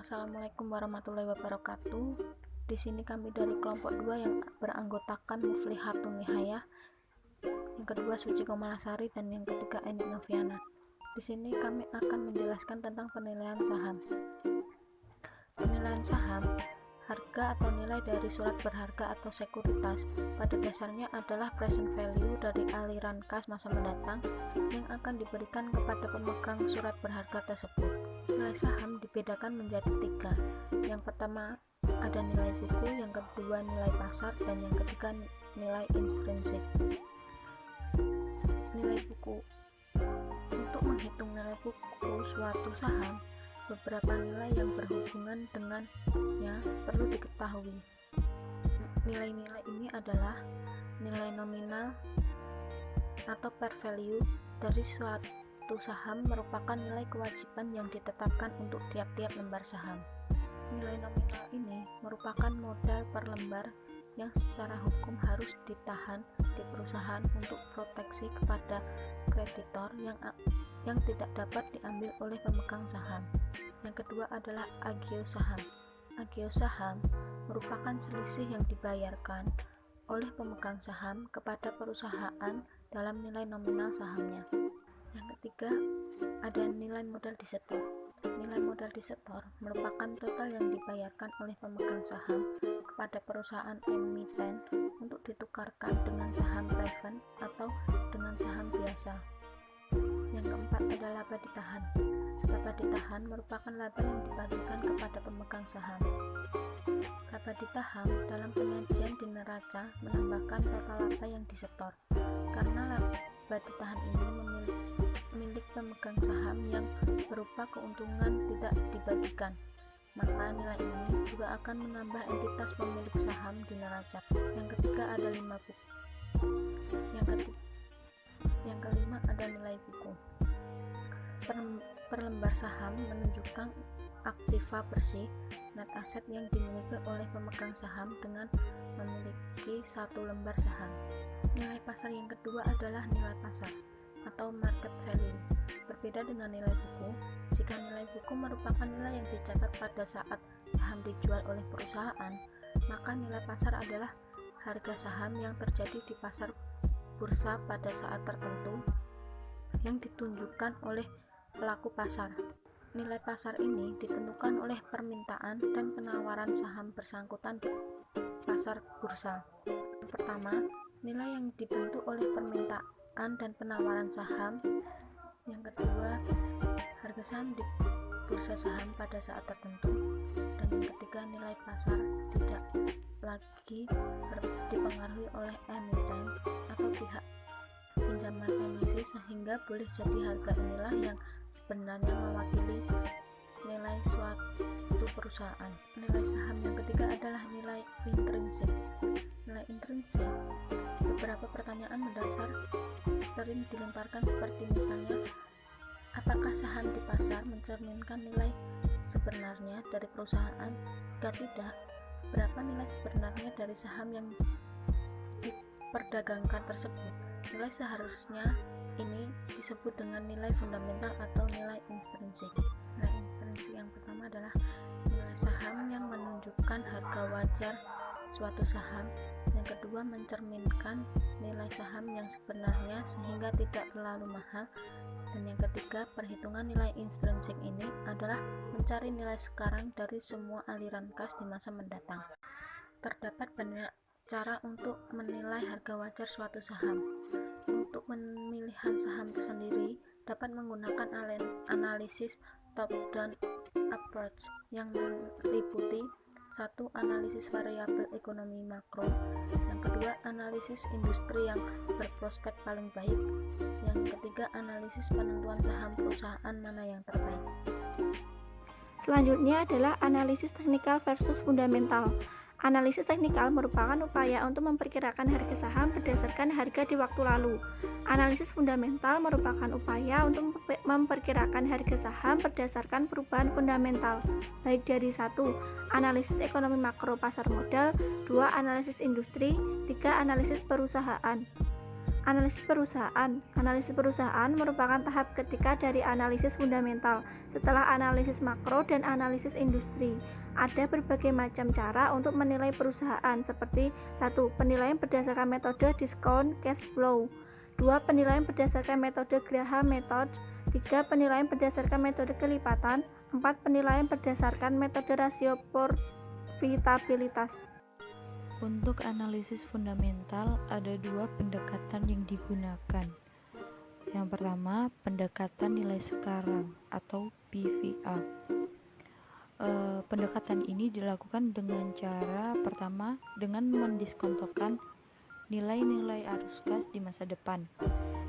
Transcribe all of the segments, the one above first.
Assalamualaikum warahmatullahi wabarakatuh. Di sini kami dari kelompok 2 yang beranggotakan Muflihatun Nihayah, yang kedua Suci Komalasari, dan yang ketiga Eni Noviana. Di sini kami akan menjelaskan tentang penilaian saham. Penilaian saham, harga atau nilai dari surat berharga atau sekuritas, pada dasarnya adalah present value dari aliran kas masa mendatang yang akan diberikan kepada pemegang surat berharga tersebut. Nilai saham dibedakan menjadi 3. Yang pertama ada nilai buku, yang kedua nilai pasar, dan yang ketiga nilai intrinsik. Nilai buku. Untuk menghitung nilai buku suatu saham, beberapa nilai yang berhubungan dengannya perlu diketahui. Nilai-nilai ini adalah nilai nominal atau par value dari suatu saham, merupakan nilai kewajiban yang ditetapkan untuk tiap-tiap lembar saham. Nilai nominal ini merupakan modal per lembar yang secara hukum harus ditahan di perusahaan untuk proteksi kepada kreditor yang tidak dapat diambil oleh pemegang saham. Yang kedua adalah agio saham. Agio saham merupakan selisih yang dibayarkan oleh pemegang saham kepada perusahaan dalam nilai nominal sahamnya. Yang ketiga ada nilai modal disetor. Nilai modal disetor merupakan total yang dibayarkan oleh pemegang saham kepada perusahaan emiten untuk ditukarkan dengan saham preferred atau dengan saham biasa. Yang keempat ada laba ditahan. Laba ditahan merupakan laba yang dibagikan kepada pemegang saham. Laba ditahan dalam penyajian di neraca menambahkan total laba yang disetor. Karena laba ditahan ini milik pemegang saham yang berupa keuntungan tidak dibagikan, maka nilai ini juga akan menambah entitas pemilik saham di neraca. Yang ketiga ada 5 buku. Yang kelima ada nilai buku. Per lembar saham menunjukkan aktiva bersih net asset yang dimiliki oleh pemegang saham dengan memiliki satu lembar saham. Nilai pasar yang kedua adalah nilai pasar atau market value. Berbeda dengan nilai buku, jika nilai buku merupakan nilai yang dicatat pada saat saham dijual oleh perusahaan, maka nilai pasar adalah harga saham yang terjadi di pasar bursa pada saat tertentu yang ditunjukkan oleh pelaku pasar. Nilai pasar ini ditentukan oleh permintaan dan penawaran saham bersangkutan di pasar bursa. Yang pertama, nilai yang dibentuk oleh permintaan dan penawaran saham. Yang kedua, harga saham di bursa saham pada saat tertentu. Dan yang ketiga, nilai pasar tidak lagi dipengaruhi oleh emiten atau pihak pinjaman emisi, sehingga boleh jadi harga inilah yang sebenarnya mewakili nilai suatu perusahaan. Nilai saham yang ketiga adalah nilai intrinsik. Nilai intrinsik, beberapa pertanyaan mendasar sering dilemparkan, seperti misalnya, apakah saham di pasar mencerminkan nilai sebenarnya dari perusahaan? Jika tidak, berapa nilai sebenarnya dari saham yang diperdagangkan tersebut? Nilai seharusnya ini disebut dengan nilai fundamental atau nilai intrinsik. Nilai intrinsik yang pertama adalah nilai saham yang menunjukkan harga wajar suatu saham. Yang kedua, mencerminkan nilai saham yang sebenarnya sehingga tidak terlalu mahal. Dan yang ketiga, perhitungan nilai intrinsik ini adalah mencari nilai sekarang dari semua aliran kas di masa mendatang. Terdapat banyak cara untuk menilai harga wajar suatu saham. Untuk pemilihan saham sendiri dapat menggunakan analisis top-down approach yang meliputi 1. Analisis variabel ekonomi makro. Yang kedua, analisis industri yang berprospek paling baik. Yang ketiga, analisis penentuan saham perusahaan mana yang terbaik. Selanjutnya adalah analisis teknikal versus fundamental. Analisis teknikal merupakan upaya untuk memperkirakan harga saham berdasarkan harga di waktu lalu. Analisis fundamental merupakan upaya untuk memperkirakan harga saham berdasarkan perubahan fundamental, baik dari 1. Analisis ekonomi makro pasar modal, 2. Analisis industri, 3. Analisis perusahaan. Analisis perusahaan. Analisis perusahaan merupakan tahap ketiga dari analisis fundamental setelah analisis makro dan analisis industri. Ada berbagai macam cara untuk menilai perusahaan seperti 1. Penilaian berdasarkan metode discount cash flow. 2. Penilaian berdasarkan metode Graham method. 3. Penilaian berdasarkan metode kelipatan. 4. Penilaian berdasarkan metode rasio profitabilitas. Untuk analisis fundamental ada dua pendekatan yang digunakan. Yang pertama, pendekatan nilai sekarang atau PVA. Pendekatan ini dilakukan dengan cara pertama dengan mendiskontokan nilai-nilai arus kas di masa depan.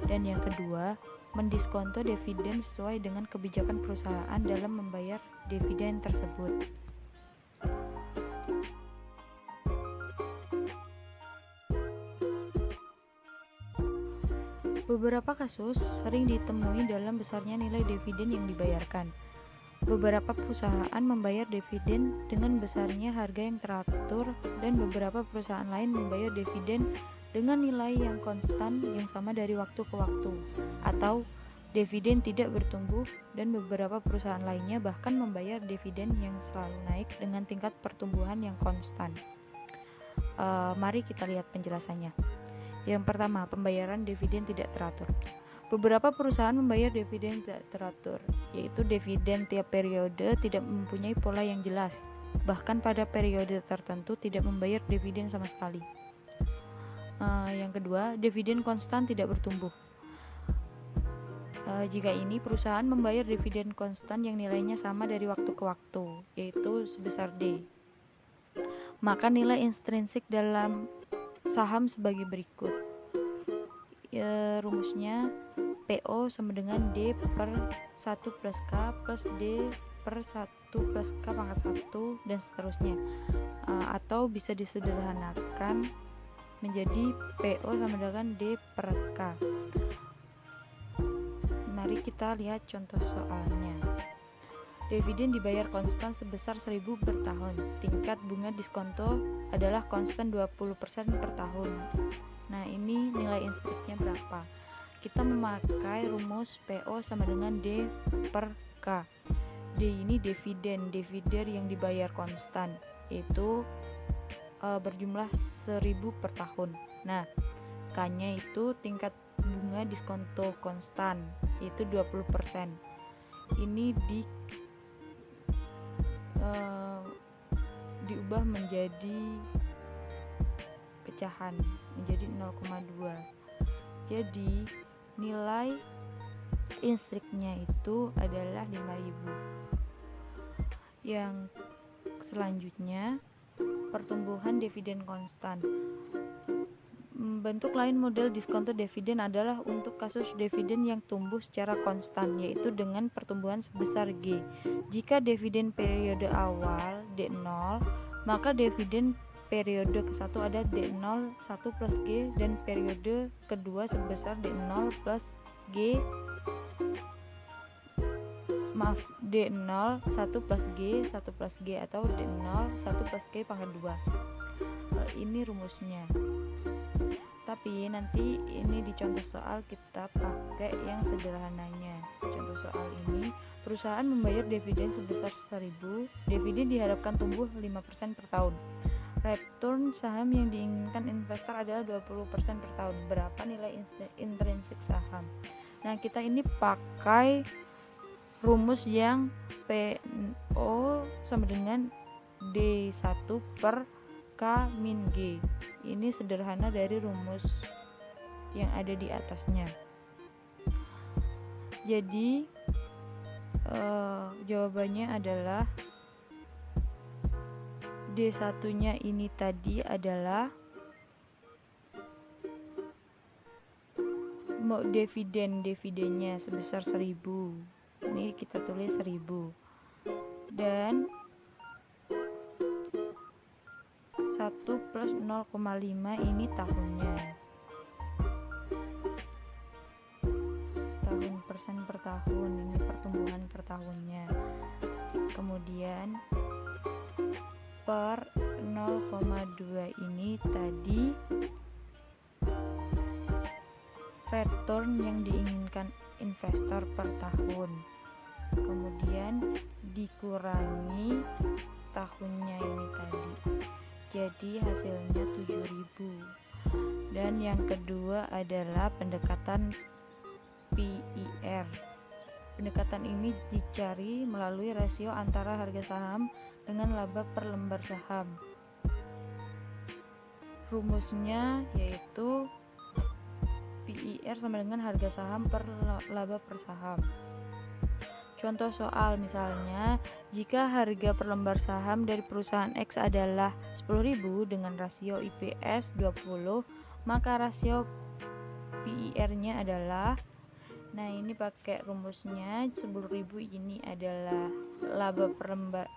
Dan yang kedua, mendiskonto dividen sesuai dengan kebijakan perusahaan dalam membayar dividen tersebut. Beberapa kasus sering ditemui dalam besarnya nilai dividen yang dibayarkan. Beberapa perusahaan membayar dividen dengan besarnya harga yang teratur dan beberapa perusahaan lain membayar dividen dengan nilai yang konstan yang sama dari waktu ke waktu, atau dividen tidak bertumbuh, dan beberapa perusahaan lainnya bahkan membayar dividen yang selalu naik dengan tingkat pertumbuhan yang konstan. Mari kita lihat penjelasannya. Yang pertama, pembayaran dividen tidak teratur. Beberapa perusahaan membayar dividen tidak teratur, yaitu dividen tiap periode tidak mempunyai pola yang jelas, bahkan pada periode tertentu tidak membayar dividen sama sekali. Yang kedua, dividen konstan tidak bertumbuh. Jika ini perusahaan membayar dividen konstan yang nilainya sama dari waktu ke waktu, yaitu sebesar D, maka nilai intrinsik dalam saham sebagai berikut. Rumusnya PO sama dengan D per 1 plus K plus D per 1 plus K pangkat 1 dan seterusnya. Atau bisa disederhanakan menjadi PO sama dengan D per K. Mari kita lihat contoh soalnya. Dividen dibayar konstan sebesar 1.000 per tahun. Tingkat bunga diskonto adalah konstan 20% per tahun. Nah, ini nilai instriknya berapa? Kita memakai rumus PO sama dengan D per K. D ini dividen yang dibayar konstan, yaitu berjumlah 1.000 per tahun. Nah, K-nya itu tingkat bunga diskonto konstan, yaitu 20%. Ini diubah menjadi pecahan menjadi 0,2. Jadi nilai instriknya itu adalah 5.000. Yang selanjutnya, pertumbuhan dividen konstan. Bentuk lain model diskonto dividen adalah untuk kasus dividen yang tumbuh secara konstan, yaitu dengan pertumbuhan sebesar G. Jika dividen periode awal D0, maka dividen periode ke-1 ada D0 1 plus G, dan periode kedua sebesar D0 plus G D0 1 plus G 1 plus G atau D0 1 plus G pangkat 2. Ini rumusnya. Tapi nanti ini di contoh soal kita pakai yang sederhananya. Contoh soal ini, perusahaan membayar dividen sebesar 1.000. Dividen diharapkan tumbuh 5% per tahun. Return saham yang diinginkan investor adalah 20% per tahun. Berapa nilai intrinsik saham? Nah, kita ini pakai rumus yang PO sama dengan D1 per K min G. Ini sederhana dari rumus yang ada di atasnya. Jadi jawabannya adalah D1-nya ini tadi adalah dividennya sebesar 1.000. Ini kita tulis 1.000. Dan 1 plus 0,5 ini tahunnya. Tahun persen per tahun, ini pertumbuhan per tahunnya. Kemudian per 0,2 ini tadi return yang diinginkan investor per tahun, kemudian dikurangi tahunnya ini tadi, jadi hasilnya 7.000. Dan yang kedua adalah pendekatan PIR. Pendekatan ini dicari melalui rasio antara harga saham dengan laba per lembar saham. Rumusnya yaitu PIR sama dengan harga saham per laba per saham. Contoh soal misalnya, jika harga per lembar saham dari perusahaan X adalah 10.000 dengan rasio IPS 20, maka rasio PIR-nya adalah, nah ini pakai rumusnya, 10.000 ini adalah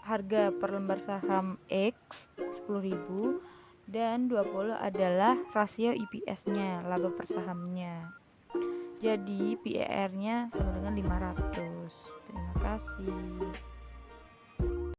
harga per lembar saham X 10.000 dan 20 adalah rasio IPS-nya, laba per sahamnya. Jadi PIR-nya sama dengan 500. Terima kasih.